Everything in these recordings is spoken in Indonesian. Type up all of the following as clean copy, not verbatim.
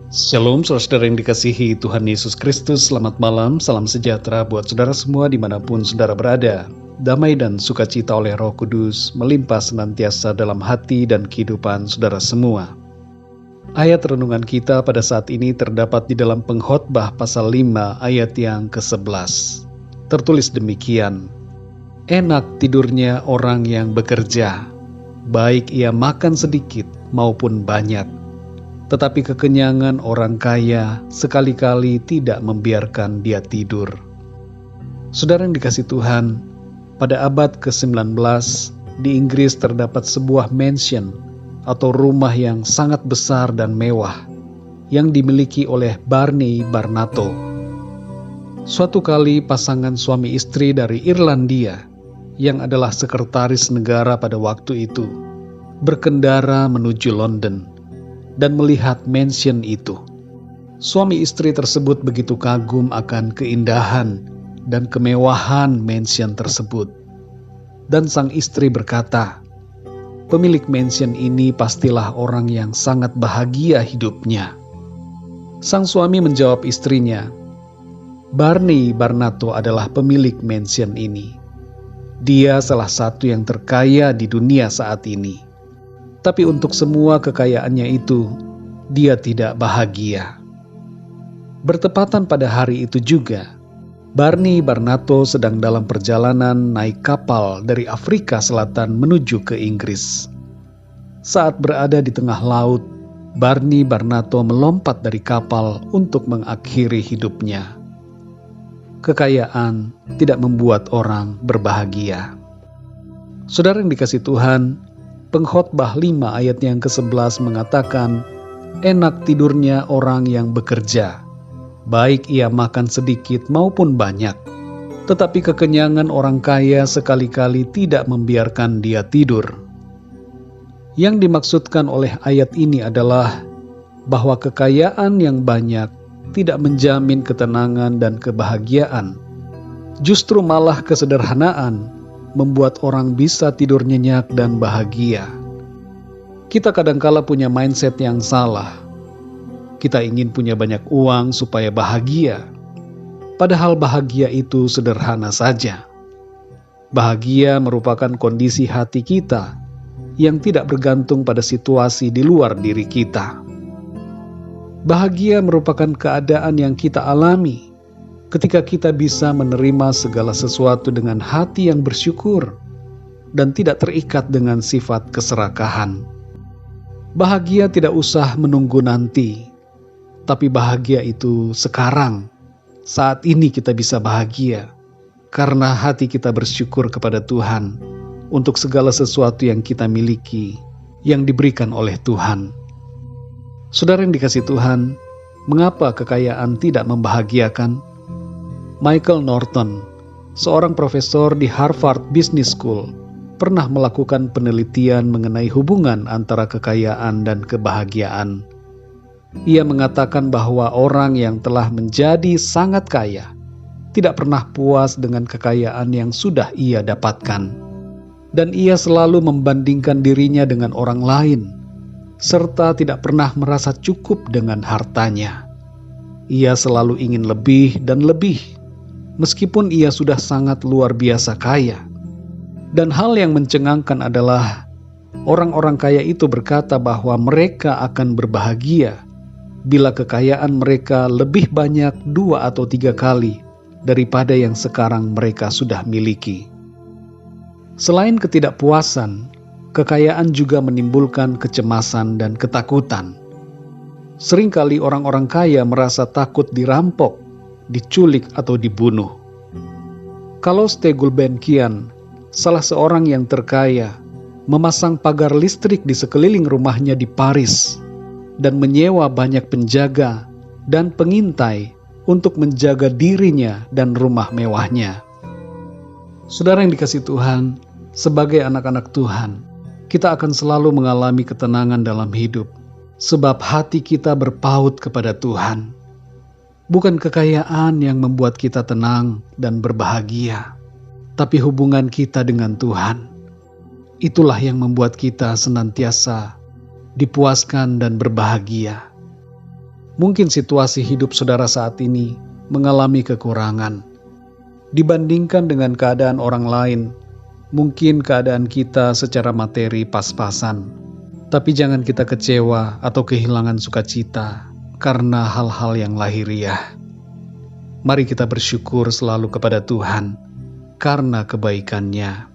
Shalom saudara yang dikasihi Tuhan Yesus Kristus, selamat malam, salam sejahtera buat saudara semua dimanapun saudara berada. Damai dan sukacita oleh Roh Kudus melimpah senantiasa dalam hati dan kehidupan saudara semua. Ayat renungan kita pada saat ini terdapat di dalam Pengkhotbah pasal 5 ayat yang ke-11. Tertulis demikian, enak tidurnya orang yang bekerja, baik ia makan sedikit maupun banyak. Tetapi kekenyangan orang kaya sekali-kali tidak membiarkan dia tidur. Saudara yang dikasihi Tuhan, pada abad ke-19 di Inggris terdapat sebuah mansion atau rumah yang sangat besar dan mewah yang dimiliki oleh Barney Barnato. Suatu kali pasangan suami istri dari Irlandia yang adalah sekretaris negara pada waktu itu berkendara menuju London dan melihat mansion itu. Suami istri tersebut begitu kagum akan keindahan dan kemewahan mansion tersebut. Dan sang istri berkata, pemilik mansion ini pastilah orang yang sangat bahagia hidupnya. Sang suami menjawab istrinya, Barney Barnato adalah pemilik mansion ini. Dia salah satu yang terkaya di dunia saat ini. Tapi untuk semua kekayaannya itu, dia tidak bahagia. Bertepatan pada hari itu juga, Barney Barnato sedang dalam perjalanan naik kapal dari Afrika Selatan menuju ke Inggris. Saat berada di tengah laut, Barney Barnato melompat dari kapal untuk mengakhiri hidupnya. Kekayaan tidak membuat orang berbahagia. Saudara yang dikasihi Tuhan, Pengkhotbah 5 ayat yang ke-11 mengatakan, enak tidurnya orang yang bekerja, baik ia makan sedikit maupun banyak. Tetapi kekenyangan orang kaya sekali-kali tidak membiarkan dia tidur. Yang dimaksudkan oleh ayat ini adalah bahwa kekayaan yang banyak tidak menjamin ketenangan dan kebahagiaan. Justru malah kesederhanaan membuat orang bisa tidur nyenyak dan bahagia. Kita kadangkala punya mindset yang salah. Kita ingin punya banyak uang supaya bahagia. Padahal bahagia itu sederhana saja. Bahagia merupakan kondisi hati kita yang tidak bergantung pada situasi di luar diri kita. Bahagia merupakan keadaan yang kita alami ketika kita bisa menerima segala sesuatu dengan hati yang bersyukur dan tidak terikat dengan sifat keserakahan. Bahagia tidak usah menunggu nanti, tapi bahagia itu sekarang, saat ini kita bisa bahagia, karena hati kita bersyukur kepada Tuhan untuk segala sesuatu yang kita miliki, yang diberikan oleh Tuhan. Saudara yang dikasihi Tuhan, mengapa kekayaan tidak membahagiakan? Michael Norton, seorang profesor di Harvard Business School, pernah melakukan penelitian mengenai hubungan antara kekayaan dan kebahagiaan. Ia mengatakan bahwa orang yang telah menjadi sangat kaya tidak pernah puas dengan kekayaan yang sudah ia dapatkan. Dan ia selalu membandingkan dirinya dengan orang lain, serta tidak pernah merasa cukup dengan hartanya. Ia selalu ingin lebih dan lebih, meskipun ia sudah sangat luar biasa kaya. Dan hal yang mencengangkan adalah orang-orang kaya itu berkata bahwa mereka akan berbahagia bila kekayaan mereka lebih banyak 2 atau 3 kali daripada yang sekarang mereka sudah miliki. Selain ketidakpuasan, kekayaan juga menimbulkan kecemasan dan ketakutan. Seringkali orang-orang kaya merasa takut dirampok, diculik atau dibunuh. Carlos de Gulbenkian, salah seorang yang terkaya, memasang pagar listrik di sekeliling rumahnya di Paris dan menyewa banyak penjaga dan pengintai untuk menjaga dirinya dan rumah mewahnya. Saudara yang dikasihi Tuhan, sebagai anak-anak Tuhan, kita akan selalu mengalami ketenangan dalam hidup sebab hati kita berpaut kepada Tuhan. Bukan kekayaan yang membuat kita tenang dan berbahagia, tapi hubungan kita dengan Tuhan. Itulah yang membuat kita senantiasa dipuaskan dan berbahagia. Mungkin situasi hidup saudara saat ini mengalami kekurangan. Dibandingkan dengan keadaan orang lain, mungkin keadaan kita secara materi pas-pasan. Tapi jangan kita kecewa atau kehilangan sukacita karena hal-hal yang lahiriah. Mari kita bersyukur selalu kepada Tuhan karena kebaikan-Nya.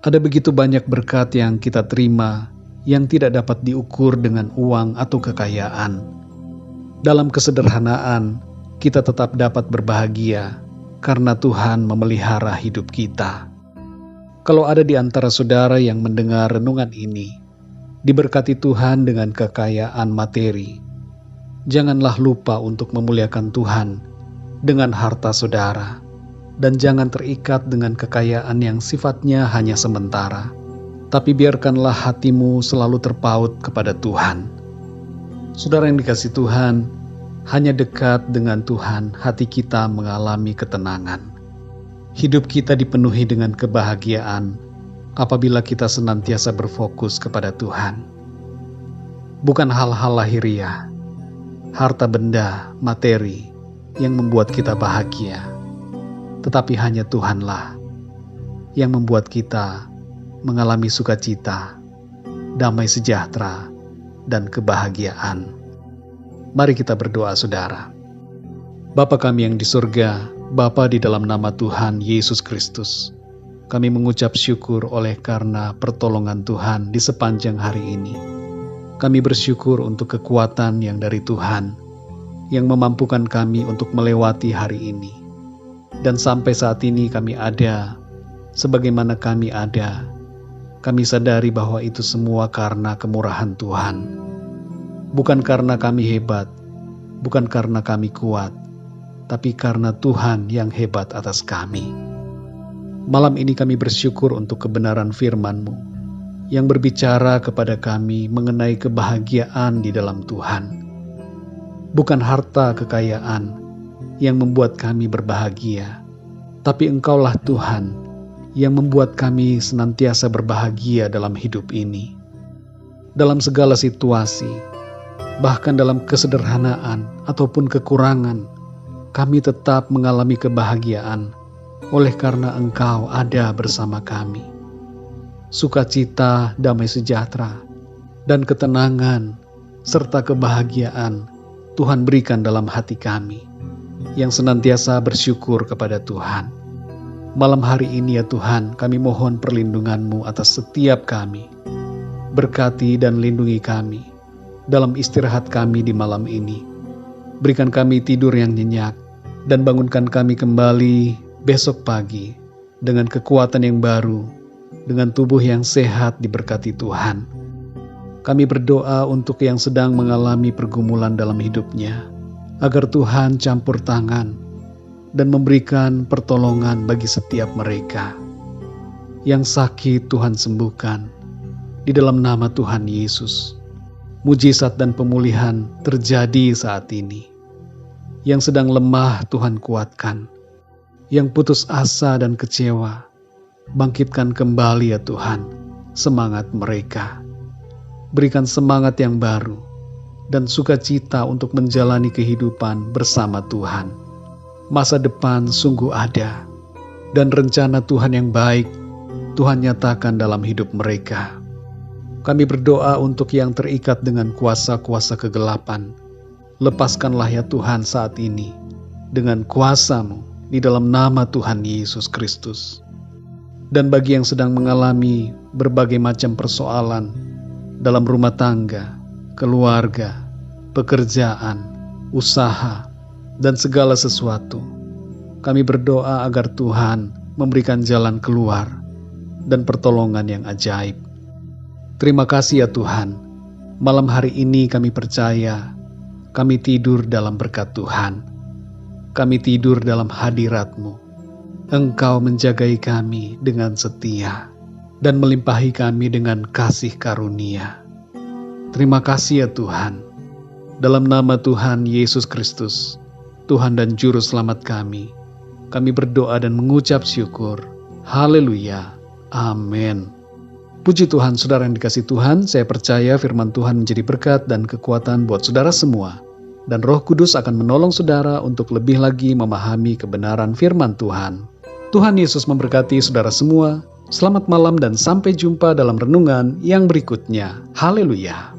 Ada begitu banyak berkat yang kita terima yang tidak dapat diukur dengan uang atau kekayaan. Dalam kesederhanaan, kita tetap dapat berbahagia karena Tuhan memelihara hidup kita. Kalau ada di antara saudara yang mendengar renungan ini, diberkati Tuhan dengan kekayaan materi, janganlah lupa untuk memuliakan Tuhan dengan harta saudara, dan jangan terikat dengan kekayaan yang sifatnya hanya sementara, tapi biarkanlah hatimu selalu terpaut kepada Tuhan. Saudara yang dikasihi Tuhan, hanya dekat dengan Tuhan hati kita mengalami ketenangan. Hidup kita dipenuhi dengan kebahagiaan apabila kita senantiasa berfokus kepada Tuhan. Bukan hal-hal lahiriah, harta benda, materi yang membuat kita bahagia, tetapi hanya Tuhanlah yang membuat kita mengalami sukacita, damai sejahtera, dan kebahagiaan. Mari kita berdoa, saudara. Bapa kami yang di surga, Bapa di dalam nama Tuhan Yesus Kristus, kami mengucap syukur oleh karena pertolongan Tuhan di sepanjang hari ini. Kami bersyukur untuk kekuatan yang dari Tuhan, yang memampukan kami untuk melewati hari ini. Dan sampai saat ini kami ada, sebagaimana kami ada. Kami sadari bahwa itu semua karena kemurahan Tuhan. Bukan karena kami hebat, bukan karena kami kuat, tapi karena Tuhan yang hebat atas kami. Malam ini kami bersyukur untuk kebenaran firman-Mu yang berbicara kepada kami mengenai kebahagiaan di dalam Tuhan. Bukan harta kekayaan yang membuat kami berbahagia, tapi Engkaulah Tuhan yang membuat kami senantiasa berbahagia dalam hidup ini. Dalam segala situasi, bahkan dalam kesederhanaan ataupun kekurangan, kami tetap mengalami kebahagiaan oleh karena Engkau ada bersama kami. Sukacita, damai sejahtera, dan ketenangan, serta kebahagiaan Tuhan berikan dalam hati kami, yang senantiasa bersyukur kepada Tuhan. Malam hari ini ya Tuhan, kami mohon perlindungan-Mu atas setiap kami. Berkati dan lindungi kami dalam istirahat kami di malam ini. Berikan kami tidur yang nyenyak, dan bangunkan kami kembali besok pagi dengan kekuatan yang baru, dengan tubuh yang sehat diberkati Tuhan. Kami berdoa untuk yang sedang mengalami pergumulan dalam hidupnya, agar Tuhan campur tangan dan memberikan pertolongan bagi setiap mereka. Yang sakit Tuhan sembuhkan, di dalam nama Tuhan Yesus. Mujizat dan pemulihan terjadi saat ini. Yang sedang lemah Tuhan kuatkan. Yang putus asa dan kecewa, bangkitkan kembali ya Tuhan semangat mereka. Berikan semangat yang baru dan sukacita untuk menjalani kehidupan bersama Tuhan. Masa depan sungguh ada, dan rencana Tuhan yang baik Tuhan nyatakan dalam hidup mereka. Kami berdoa untuk yang terikat dengan kuasa-kuasa kegelapan. Lepaskanlah ya Tuhan saat ini dengan kuasa-Mu di dalam nama Tuhan Yesus Kristus. Dan bagi yang sedang mengalami berbagai macam persoalan dalam rumah tangga, keluarga, pekerjaan, usaha, dan segala sesuatu, kami berdoa agar Tuhan memberikan jalan keluar dan pertolongan yang ajaib. Terima kasih ya Tuhan, malam hari ini kami percaya, kami tidur dalam berkat Tuhan. Kami tidur dalam hadirat-Mu. Engkau menjagai kami dengan setia dan melimpahi kami dengan kasih karunia. Terima kasih ya Tuhan. Dalam nama Tuhan Yesus Kristus, Tuhan dan Juru Selamat kami berdoa dan mengucap syukur. Haleluya. Amin. Puji Tuhan, saudara yang dikasihi Tuhan, saya percaya firman Tuhan menjadi berkat dan kekuatan buat saudara semua. dan Roh Kudus akan menolong saudara untuk lebih lagi memahami kebenaran firman Tuhan. Tuhan Yesus memberkati saudara semua. Selamat malam dan sampai jumpa dalam renungan yang berikutnya. Haleluya!